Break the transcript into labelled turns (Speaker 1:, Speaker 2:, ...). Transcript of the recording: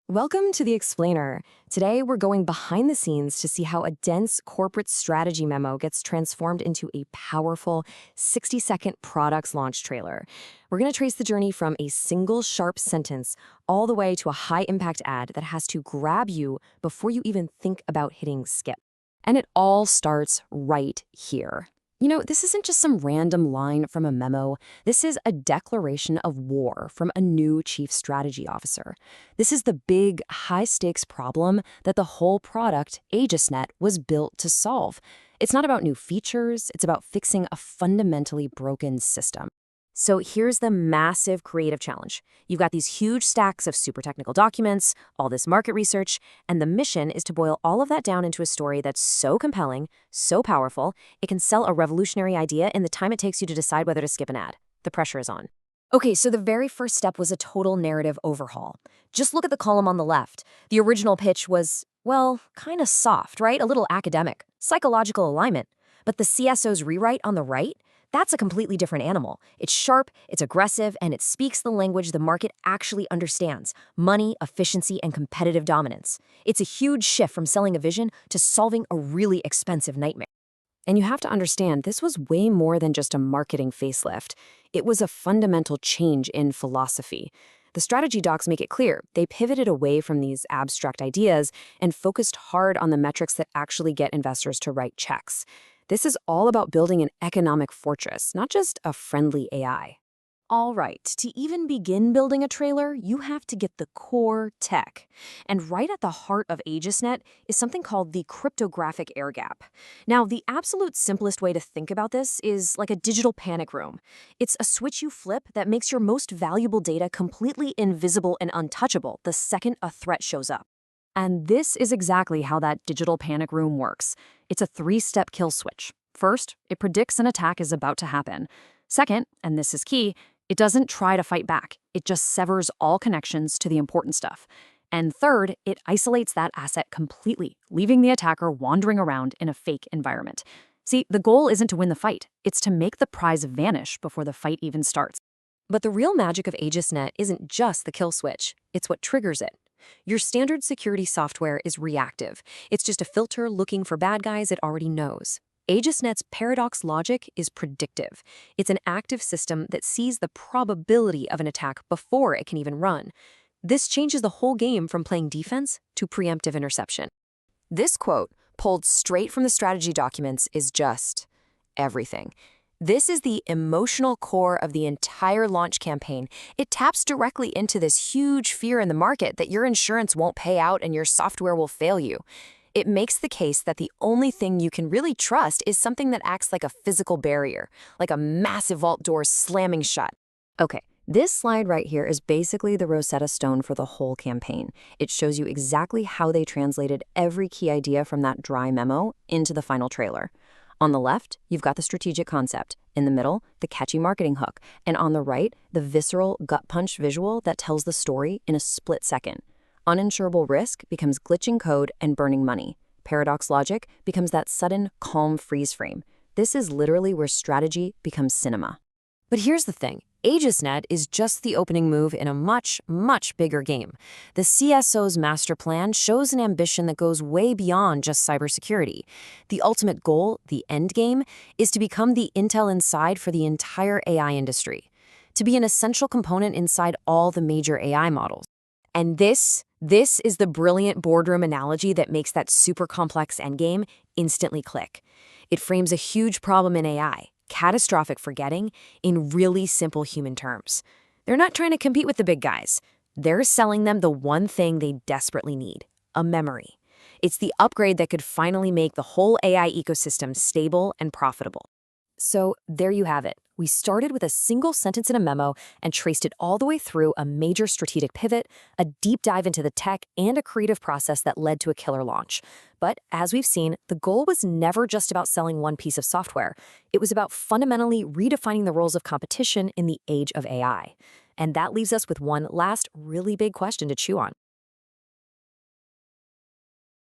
Speaker 1: Welcome to The Explainer. Today, we're going behind the scenes to see how a dense corporate strategy memo gets transformed into a powerful 60-second products launch trailer. We're going to trace the journey from a single sharp sentence all the way to a high-impact ad that has to grab you before you even think about hitting skip. And it all starts right here. This isn't just some random line from a memo. This is a declaration of war from a new chief strategy officer. This is the big, high-stakes problem that the whole product, AegisNet, was built to solve. It's not about new features. It's about fixing a fundamentally broken system. So here's the massive creative challenge. You've got these huge stacks of super technical documents, all this market research, and the mission is to boil all of that down into a story that's so compelling, so powerful, it can sell a revolutionary idea in the time it takes you to decide whether to skip an ad. The pressure is on. Okay, so the very first step was a total narrative overhaul. Just look at the column on the left. The original pitch was, well, kind of soft, right? A little academic, psychological alignment. But the CSO's rewrite on the right? That's a completely different animal. It's sharp, it's aggressive, and it speaks the language the market actually understands: money, efficiency, and competitive dominance. It's a huge shift from selling a vision to solving a really expensive nightmare. And you have to understand, this was way more than just a marketing facelift. It was a fundamental change in philosophy. The strategy docs make it clear. They pivoted away from these abstract ideas and focused hard on the metrics that actually get investors to write checks. This is all about building an economic fortress, not just a friendly AI. All right, to even begin building a trailer, you have to get the core tech. And right at the heart of AegisNet is something called the Cryptographic Air Gap. Now, the absolute simplest way to think about this is like a digital panic room. It's a switch you flip that makes your most valuable data completely invisible and untouchable the second a threat shows up. And this is exactly how that digital panic room works. It's a three-step kill switch. First, it predicts an attack is about to happen. Second, and this is key, it doesn't try to fight back. It just severs all connections to the important stuff. And third, it isolates that asset completely, leaving the attacker wandering around in a fake environment. See, the goal isn't to win the fight. It's to make the prize vanish before the fight even starts. But the real magic of AegisNet isn't just the kill switch. It's what triggers it. Your standard security software is reactive. It's just a filter looking for bad guys it already knows. AegisNet's paradox logic is predictive. It's an active system that sees the probability of an attack before it can even run. This changes the whole game from playing defense to preemptive interception. This quote, pulled straight from the strategy documents, is just everything. This is the emotional core of the entire launch campaign. It taps directly into this huge fear in the market that your insurance won't pay out and your software will fail you. It makes the case that the only thing you can really trust is something that acts like a physical barrier, like a massive vault door slamming shut. Okay, this slide right here is basically the Rosetta Stone for the whole campaign. It shows you exactly how they translated every key idea from that dry memo into the final trailer. On the left, you've got the strategic concept. In the middle, the catchy marketing hook. And on the right, the visceral, gut-punch visual that tells the story in a split second. Uninsurable risk becomes glitching code and burning money. Paradox logic becomes that sudden, calm freeze frame. This is literally where strategy becomes cinema. But here's the thing. AegisNet is just the opening move in a much, much bigger game. The CSO's master plan shows an ambition that goes way beyond just cybersecurity. The ultimate goal, the end game, is to become the Intel Inside for the entire AI industry, to be an essential component inside all the major AI models. And this is the brilliant boardroom analogy that makes that super complex endgame instantly click. It frames a huge problem in AI, catastrophic forgetting, in really simple human terms. They're not trying to compete with the big guys. They're selling them the one thing they desperately need: a memory. It's the upgrade that could finally make the whole AI ecosystem stable and profitable. So there you have it. We started with a single sentence in a memo and traced it all the way through a major strategic pivot, a deep dive into the tech, and a creative process that led to a killer launch. But as we've seen, the goal was never just about selling one piece of software. It was about fundamentally redefining the roles of competition in the age of AI. And that leaves us with one last really big question to chew on.